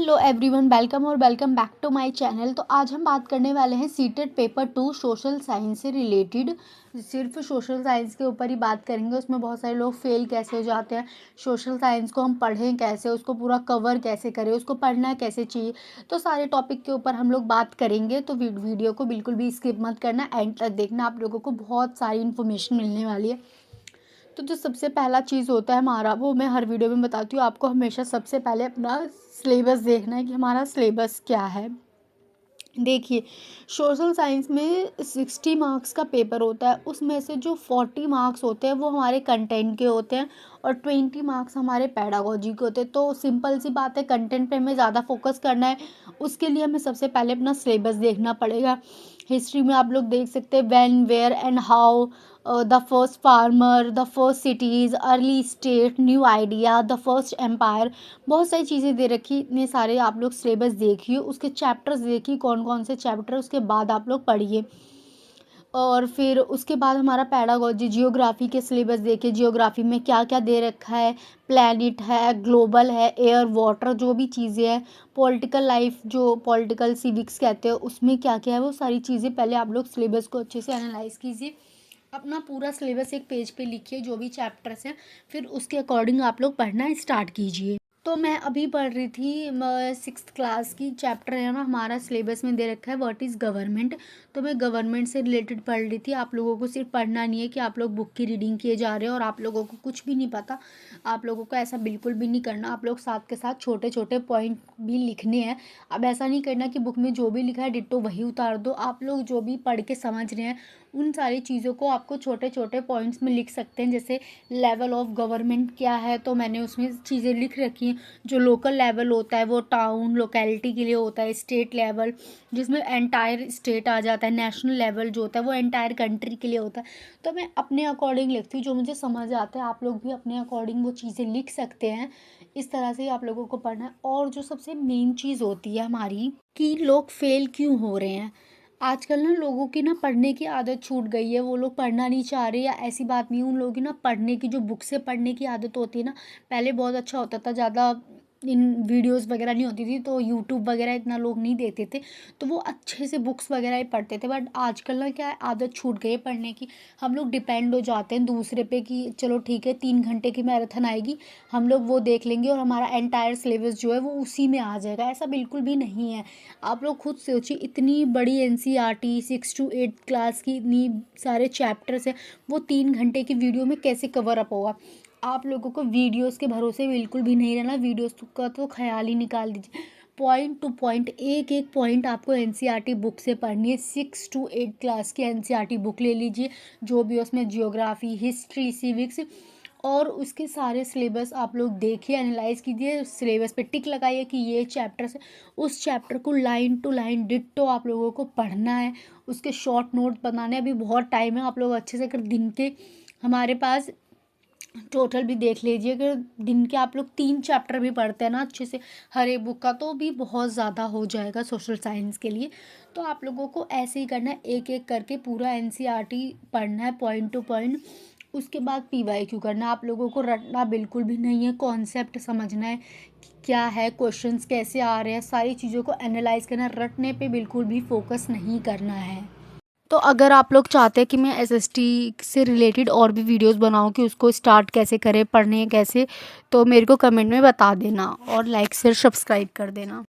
Hello everyone, welcome और welcome back to my channel. तो आज हम बात करने वाले हैं सीटेट पेपर 2 सोशल साइंस से रिलेटेड। सिर्फ सोशल साइंस के ऊपर ही बात करेंगे। उसमें बहुत सारे लोग फेल कैसे हो जाते हैं, सोशल साइंस को हम पढ़ें कैसे, उसको पूरा कवर कैसे करें, उसको पढ़ना कैसे चाहिए, तो सारे टॉपिक के ऊपर हम लोग बात करेंगे। तो वीडियो को बिल्कुल भी स्किप मत करना, एंड तक देखना, आप लोगों को बहुत सारी इन्फॉर्मेशन मिलने वाली है। तो जो सबसे पहला चीज़ होता है हमारा, वो मैं हर वीडियो में बताती हूँ आपको, हमेशा सबसे पहले अपना सिलेबस देखना है कि हमारा सिलेबस क्या है। देखिए, सोशल साइंस में 60 मार्क्स का पेपर होता है। उसमें से जो 40 मार्क्स होते हैं वो हमारे कंटेंट के होते हैं और 20 मार्क्स हमारे पेडागोजी के होते हैं। तो सिंपल सी बात है, कंटेंट पे हमें ज़्यादा फोकस करना है। उसके लिए हमें सबसे पहले अपना सिलेबस देखना पड़ेगा। हिस्ट्री में आप लोग देख सकते हैं when, where and how, the first farmer, the first cities, early state, new idea, the first empire, बहुत सारी चीज़ें दे रखी। इतने सारे आप लोग सिलेबस देखिए, उसके चैप्टर्स देखिए कौन कौन से चैप्टर, उसके बाद आप लोग पढ़िए। और फिर उसके बाद हमारा पैडागोजी, जियोग्राफी के सिलेबस देखिए, जियोग्राफी में क्या क्या दे रखा है, प्लैनेट है, ग्लोबल है, एयर वाटर, जो भी चीज़ें हैं, पॉलिटिकल लाइफ, जो पॉलिटिकल सिविक्स कहते हैं, उसमें क्या क्या है, वो सारी चीज़ें पहले आप लोग सिलेबस को अच्छे से एनालाइज कीजिए। अपना पूरा सिलेबस एक पेज पे लिखिए, जो भी चैप्टर्स हैं, फिर उसके अकॉर्डिंग आप लोग पढ़ना स्टार्ट कीजिए। तो मैं अभी पढ़ रही थी 6th क्लास की, चैप्टर है ना हमारा सिलेबस में दे रखा है व्हाट इज़ गवर्नमेंट। तो मैं गवर्नमेंट से रिलेटेड पढ़ रही थी। आप लोगों को सिर्फ पढ़ना नहीं है कि आप लोग बुक की रीडिंग किए जा रहे हैं और आप लोगों को कुछ भी नहीं पता। आप लोगों को ऐसा बिल्कुल भी नहीं करना। आप लोग साथ के साथ छोटे छोटे पॉइंट भी लिखने हैं। अब ऐसा नहीं करना कि बुक में जो भी लिखा है डिट्टो वही उतार दो। आप लोग जो भी पढ़ के समझ रहे हैं उन सारी चीज़ों को आपको छोटे छोटे पॉइंट्स में लिख सकते हैं। जैसे लेवल ऑफ गवर्नमेंट क्या है, तो मैंने उसमें चीज़ें लिख रखी हैं। जो लोकल लेवल होता है वो टाउन लोकेलिटी के लिए होता है। स्टेट लेवल जिसमें एंटायर स्टेट आ जाता है। नेशनल लेवल जो होता है वो एंटायर कंट्री के लिए होता है। तो मैं अपने अकॉर्डिंग लिखती हूँ, जो मुझे समझ आता है। आप लोग भी अपने अकॉर्डिंग वो चीज़ें लिख सकते हैं। इस तरह से ही आप लोगों को पढ़ना है। और जो सबसे मेन चीज़ होती है हमारी, कि लोग फेल क्यों हो रहे हैं। आजकल ना लोगों की ना पढ़ने की आदत छूट गई है। वो लोग पढ़ना नहीं चाह रहे, या ऐसी बात नहीं है, उन लोगों की ना पढ़ने की, जो बुक से पढ़ने की आदत होती है ना, पहले बहुत अच्छा होता था। ज़्यादा इन वीडियोस वगैरह नहीं होती थी, तो यूट्यूब वगैरह इतना लोग नहीं देखते थे, तो वो अच्छे से बुक्स वगैरह ही पढ़ते थे। बट आजकल ना क्या है, आदत छूट गई है पढ़ने की। हम लोग डिपेंड हो जाते हैं दूसरे पे कि चलो ठीक है 3 घंटे की मैराथन आएगी, हम लोग वो देख लेंगे और हमारा एंटायर सिलेबस जो है वो उसी में आ जाएगा। ऐसा बिल्कुल भी नहीं है। आप लोग खुद सोचिए, इतनी बड़ी NCERT 6 to 8 क्लास की, इतनी सारे चैप्टर्स हैं, वो 3 घंटे की वीडियो में कैसे कवर अप होगा। आप लोगों को वीडियोस के भरोसे बिल्कुल भी नहीं रहना। वीडियोस का तो ख्याल ही निकाल दीजिए। पॉइंट टू पॉइंट, एक एक पॉइंट आपको NCERT बुक से पढ़नी है। 6 to 8 क्लास की NCERT बुक ले लीजिए, जो भी उसमें जियोग्राफी, हिस्ट्री, सिविक्स, और उसके सारे सिलेबस आप लोग देखिए, एनालाइज कीजिए, सिलेबस पे टिक लगाइए कि ये चैप्टर से उस चैप्टर को लाइन टू लाइन डिट्टो आप लोगों को पढ़ना है। उसके शॉर्ट नोट बनाने, अभी बहुत टाइम है। आप लोग अच्छे से अगर दिन के, हमारे पास टोटल भी देख लीजिए, अगर दिन के आप लोग 3 चैप्टर भी पढ़ते हैं ना अच्छे से हर एक बुक का, तो भी बहुत ज़्यादा हो जाएगा सोशल साइंस के लिए। तो आप लोगों को ऐसे ही करना है, एक एक करके पूरा NCERT पढ़ना है पॉइंट टू पॉइंट। उसके बाद PYQ करना। आप लोगों को रटना बिल्कुल भी नहीं है, कॉन्सेप्ट समझना है कि क्या है, क्वेश्चंस कैसे आ रहे हैं, सारी चीज़ों को एनालाइज करना है। रटने पे बिल्कुल भी फोकस नहीं करना है। तो अगर आप लोग चाहते हैं कि मैं SST से रिलेटेड और भी वीडियोस बनाऊं, कि उसको स्टार्ट कैसे करें, पढ़ने कैसे, तो मेरे को कमेंट में बता देना और लाइक शेयर सब्सक्राइब कर देना।